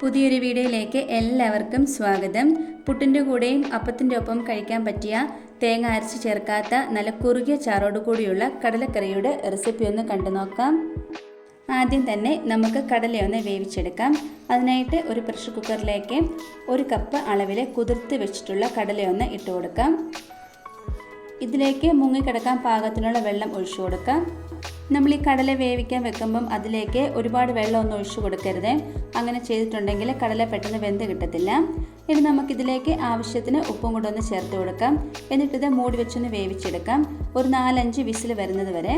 പുതിയൊരു വീഡിയോയിലേക്ക് എല്ലാവർക്കും സ്വാഗതം. പുട്ടിൻ്റെ കൂടെയും അപ്പത്തിൻ്റെ ഒപ്പം കഴിക്കാൻ പറ്റിയ തേങ്ങ അരച്ച് ചേർക്കാത്ത നല്ല കുറുകിയ ചാറോട് കൂടിയുള്ള കടലക്കറിയുടെ റെസിപ്പി ഒന്ന് കണ്ടു നോക്കാം. ആദ്യം തന്നെ നമുക്ക് കടലയൊന്ന് വേവിച്ചെടുക്കാം. അതിനായിട്ട് ഒരു പ്രഷർ കുക്കറിലേക്ക് 1 കപ്പ് അളവിൽ കുതിർത്ത് വെച്ചിട്ടുള്ള കടലയൊന്ന് ഇട്ട് കൊടുക്കാം. ഇതിലേക്ക് മുങ്ങിക്കിടക്കാൻ പാകത്തിനുള്ള വെള്ളം ഒഴിച്ചു കൊടുക്കാം. നമ്മൾ ഈ കടല വേവിക്കാൻ വെക്കുമ്പം അതിലേക്ക് ഒരുപാട് വെള്ളമൊന്നും ഒഴിച്ചു കൊടുക്കരുത്. അങ്ങനെ ചെയ്തിട്ടുണ്ടെങ്കിൽ കടല പെട്ടെന്ന് വെന്ത് കിട്ടത്തില്ല. ഇനി നമുക്കിതിലേക്ക് ആവശ്യത്തിന് ഉപ്പും കൂടെ ഒന്ന് ചേർത്ത് കൊടുക്കാം. എന്നിട്ടിത് മൂടി വെച്ചൊന്ന് വേവിച്ചെടുക്കാം, ഒരു 4-5 വിസിൽ വരുന്നത് വരെ.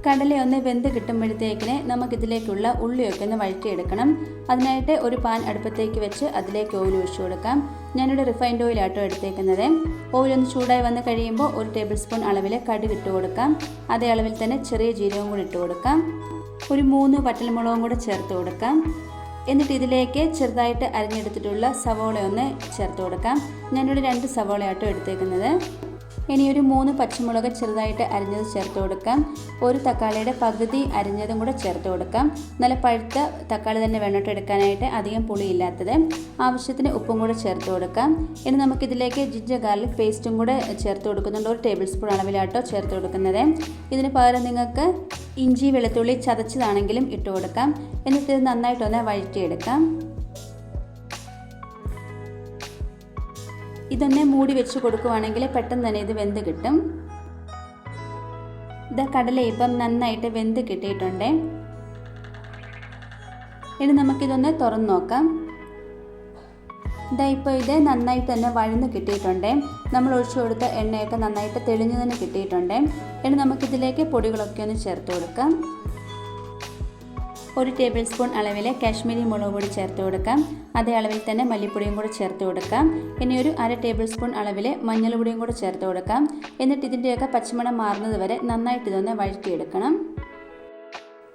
കടലയൊന്ന് വെന്ത് കിട്ടുമ്പോഴത്തേക്കിന് നമുക്കിതിലേക്കുള്ള ഉള്ളിയൊക്കെ ഒന്ന് വഴറ്റിയെടുക്കണം. അതിനായിട്ട് ഒരു പാൻ അടുപ്പത്തേക്ക് വെച്ച് അതിലേക്ക് ഓയിൽ ഒഴിച്ചു കൊടുക്കാം. ഞാനിവിടെ റിഫൈൻഡ് ഓയിലാട്ടോ എടുത്തേക്കുന്നത്. ഓയിലൊന്ന് ചൂടായി വന്ന് കഴിയുമ്പോൾ 1 ടേബിൾ സ്പൂൺ അളവിൽ കടുക് ഇട്ട് കൊടുക്കാം. അതേ അളവിൽ തന്നെ ചെറിയ ജീരകവും കൂടി ഇട്ട് കൊടുക്കാം. ഒരു 3 വറ്റൽമുളകും കൂടെ ചേർത്ത് കൊടുക്കാം. എന്നിട്ട് ഇതിലേക്ക് ചെറുതായിട്ട് അരിഞ്ഞെടുത്തിട്ടുള്ള സവോള ഒന്ന് ചേർത്ത് കൊടുക്കാം. ഞാനിവിടെ 2 സവോളയാട്ടോ എടുത്തേക്കുന്നത്. ഇനി ഒരു 3 പച്ചമുളക് ചെറുതായിട്ട് അരിഞ്ഞത് ചേർത്ത് കൊടുക്കാം. ഒരു തക്കാളിയുടെ പകുതി അരിഞ്ഞതും കൂടെ ചേർത്ത് കൊടുക്കാം. നല്ല പഴുത്ത തക്കാളി തന്നെ വേണം എടുക്കാനായിട്ട്, അധികം പുളിയില്ലാത്തത്. ആവശ്യത്തിന് ഉപ്പും കൂടെ ചേർത്ത് കൊടുക്കാം. ഇനി നമുക്കിതിലേക്ക് ജിഞ്ചർ ഗാർലിക് പേസ്റ്റും കൂടെ ചേർത്ത് കൊടുക്കുന്നുണ്ട്. 1 ടേബിൾ സ്പൂൺ അളവിലാട്ടോ ചേർത്ത് കൊടുക്കുന്നത്. ഇതിന് പകരം നിങ്ങൾക്ക് ഇഞ്ചി വെളുത്തുള്ളി ചതച്ചതാണെങ്കിലും ഇട്ട് കൊടുക്കാം. എന്നിട്ട് ഇത് നന്നായിട്ടൊന്ന് വഴറ്റിയെടുക്കാം. ഇതൊന്ന് മൂടി വെച്ച് കൊടുക്കുവാണെങ്കിൽ പെട്ടെന്ന് തന്നെ ഇത് വെന്ത് കിട്ടും. ഇത് കടല ഇപ്പം നന്നായിട്ട് വെന്ത് കിട്ടിയിട്ടുണ്ട്. ഇനി നമുക്കിതൊന്ന് തുറന്ന് നോക്കാം. ഇപ്പോൾ ഇത് നന്നായിട്ട് തന്നെ വഴന്ന് കിട്ടിയിട്ടുണ്ട്. നമ്മൾ ഒഴിച്ചു കൊടുത്ത എണ്ണയൊക്കെ നന്നായിട്ട് തെളിഞ്ഞു തന്നെ കിട്ടിയിട്ടുണ്ട്. ഇനി നമുക്കിതിലേക്ക് പൊടികളൊക്കെ ഒന്ന് ചേർത്ത് കൊടുക്കാം. 1 ടേബിൾ സ്പൂൺ അളവിൽ കാശ്മീരി മുളക് പൊടി ചേർത്ത് കൊടുക്കാം. അതേ അളവിൽ തന്നെ മല്ലിപ്പൊടിയും കൂടെ ചേർത്ത് കൊടുക്കാം. ഇനി ഒരു 1/2 ടേബിൾ സ്പൂൺ അളവിൽ മഞ്ഞൾപ്പൊടിയും കൂടെ ചേർത്ത് കൊടുക്കാം. എന്നിട്ട് ഇതിൻ്റെയൊക്കെ പച്ചമണം മാറുന്നത് വരെ നന്നായിട്ട് ഇതൊന്ന് വഴറ്റിയെടുക്കണം.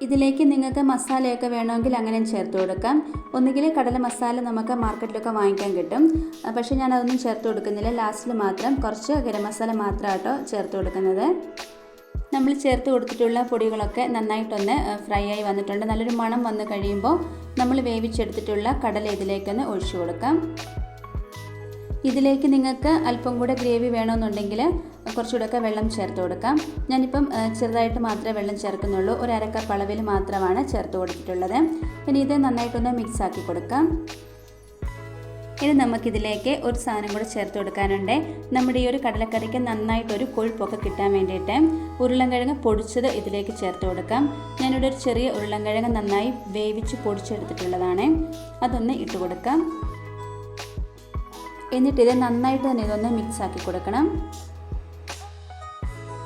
ഇതിലേക്ക് നിങ്ങൾക്ക് മസാലയൊക്കെ വേണമെങ്കിൽ അങ്ങനെ ചേർത്ത് കൊടുക്കാം. ഒന്നുകിൽ കടല മസാല നമുക്ക് മാർക്കറ്റിലൊക്കെ വാങ്ങിക്കാൻ കിട്ടും. പക്ഷേ ഞാൻ അതൊന്നും ചേർത്ത് കൊടുക്കുന്നില്ല. ലാസ്റ്റിൽ മാത്രം കുറച്ച് ഗരം മസാല മാത്രമായിട്ടോ ചേർത്ത് കൊടുക്കുന്നത്. നമ്മൾ ചേർത്ത് കൊടുത്തിട്ടുള്ള പൊടികളൊക്കെ നന്നായിട്ടൊന്ന് ഫ്രൈ ആയി വന്നിട്ടുണ്ട്. നല്ലൊരു മണം വന്ന് കഴിയുമ്പോൾ നമ്മൾ വേവിച്ചെടുത്തിട്ടുള്ള കടല ഇതിലേക്കൊന്ന് ഒഴിച്ചു കൊടുക്കാം. ഇതിലേക്ക് നിങ്ങൾക്ക് അല്പം കൂടെ ഗ്രേവി വേണമെന്നുണ്ടെങ്കിൽ കുറച്ചുകൂടെയൊക്കെ വെള്ളം ചേർത്ത് കൊടുക്കാം. ഞാനിപ്പം ചെറുതായിട്ട് മാത്രമേ വെള്ളം ചേർക്കുന്നുള്ളൂ. 1/2 കപ്പ് അളവിൽ മാത്രമാണ് ചേർത്ത് കൊടുത്തിട്ടുള്ളത്. ഇനി ഇത് നന്നായിട്ടൊന്ന് മിക്സ് ആക്കി കൊടുക്കാം. ഇനി നമുക്കിതിലേക്ക് ഒരു സാധനം കൂടെ ചേർത്ത് കൊടുക്കാനുണ്ട്. നമ്മുടെ ഈ ഒരു കടലക്കറിക്ക് നന്നായിട്ടൊരു കൊഴുപ്പൊക്കെ കിട്ടാൻ വേണ്ടിയിട്ട് ഉരുളൻകിഴങ്ങ് പൊടിച്ചത് ഇതിലേക്ക് ചേർത്ത് കൊടുക്കാം. ഞാനിവിടെ ഒരു ചെറിയ ഉരുളൻകിഴങ്ങ് നന്നായി വേവിച്ച് പൊടിച്ചെടുത്തിട്ടുള്ളതാണ്. അതൊന്ന് ഇട്ട് കൊടുക്കാം. എന്നിട്ടിത് നന്നായിട്ട് തന്നെ ഇതൊന്ന് മിക്സ് ആക്കി കൊടുക്കണം.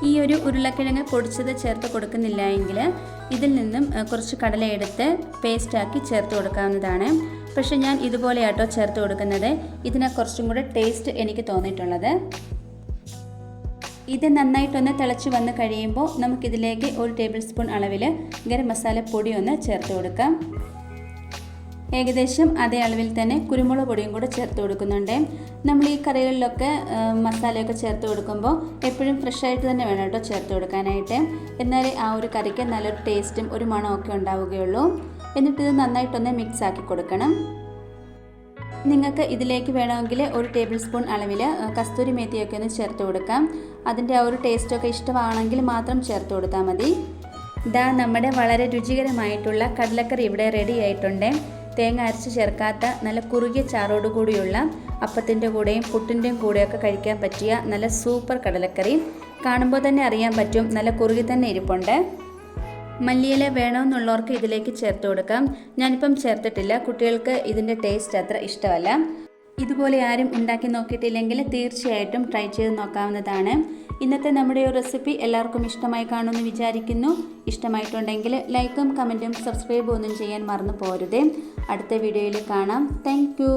ഈ ഒരു ഉരുളക്കിഴങ്ങ് പൊടിച്ചത് ചേർത്ത് കൊടുക്കുന്നില്ല എങ്കിൽ ഇതിൽ നിന്നും കുറച്ച് കടല എടുത്ത് പേസ്റ്റാക്കി ചേർത്ത് കൊടുക്കാവുന്നതാണ്. പക്ഷെ ഞാൻ ഇതുപോലെയാട്ടോ ചേർത്ത് കൊടുക്കുന്നത്. ഇതിന് കുറച്ചും കൂടെ ടേസ്റ്റ് എനിക്ക് തോന്നിയിട്ടുള്ളത്. ഇത് നന്നായിട്ടൊന്ന് തിളച്ച് വന്ന് കഴിയുമ്പോൾ നമുക്കിതിലേക്ക് 1 ടേബിൾ സ്പൂൺ അളവിൽ ഗരം മസാല പൊടി ഒന്ന് ചേർത്ത് കൊടുക്കാം. ഏകദേശം അതേ അളവിൽ തന്നെ കുരുമുളക് പൊടിയും കൂടെ ചേർത്ത് കൊടുക്കുന്നുണ്ട്. നമ്മൾ ഈ കറികളിലൊക്കെ മസാലയൊക്കെ ചേർത്ത് കൊടുക്കുമ്പോൾ എപ്പോഴും ഫ്രഷായിട്ട് തന്നെ വേണം കേട്ടോ ചേർത്ത് കൊടുക്കാനായിട്ട്. എന്നാലേ ആ ഒരു കറിക്ക് നല്ലൊരു ടേസ്റ്റും ഒരു മണമൊക്കെ ഉണ്ടാവുകയുള്ളൂ. എന്നിട്ടിത് നന്നായിട്ടൊന്ന് മിക്സ് ആക്കി കൊടുക്കണം. നിങ്ങൾക്ക് ഇതിലേക്ക് വേണമെങ്കിൽ 1 ടേബിൾ സ്പൂൺ അളവിൽ കസ്തൂരി മേത്തിയൊക്കെ ഒന്ന് ചേർത്ത് കൊടുക്കാം. അതിൻ്റെ ആ ഒരു ടേസ്റ്റൊക്കെ ഇഷ്ടമാണെങ്കിൽ മാത്രം ചേർത്ത് കൊടുത്താൽ മതി. ഇതാ നമ്മുടെ വളരെ രുചികരമായിട്ടുള്ള കടലക്കറി ഇവിടെ റെഡി ആയിട്ടുണ്ട്. തേങ്ങ അരച്ച് ചേർക്കാത്ത നല്ല കുറുകിയ ചാറോടുകൂടിയുള്ള അപ്പത്തിൻ്റെ കൂടെയും പുട്ടിൻ്റെയും കൂടെയൊക്കെ കഴിക്കാൻ പറ്റിയ നല്ല സൂപ്പർ കടലക്കറി. കാണുമ്പോൾ തന്നെ അറിയാൻ പറ്റും നല്ല കുറുകി തന്നെ ഇരിപ്പുണ്ട്. മല്ലിയില വേണമെന്നുള്ളവർക്ക് ഇതിലേക്ക് ചേർത്ത് കൊടുക്കാം. ഞാനിപ്പം ചേർത്തിട്ടില്ല. കുട്ടികൾക്ക് ഇതിൻ്റെ ടേസ്റ്റ് അത്ര ഇഷ്ടമല്ല. ഇതുപോലെ ആരും ഉണ്ടാക്കി നോക്കിയിട്ടില്ലെങ്കിൽ തീർച്ചയായിട്ടും ട്രൈ ചെയ്ത് നോക്കാവുന്നതാണ്. ഇന്നത്തെ നമ്മുടെ ഈ റെസിപ്പി എല്ലാവർക്കും ഇഷ്ടമായി കാണുമെന്ന് വിചാരിക്കുന്നു. ഇഷ്ടമായിട്ടുണ്ടെങ്കിൽ ലൈക്കും കമൻറ്റും സബ്സ്ക്രൈബും ഒന്നും ചെയ്യാൻ മറന്നു പോരുതേ. അടുത്ത വീഡിയോയിൽ കാണാം. Thank you.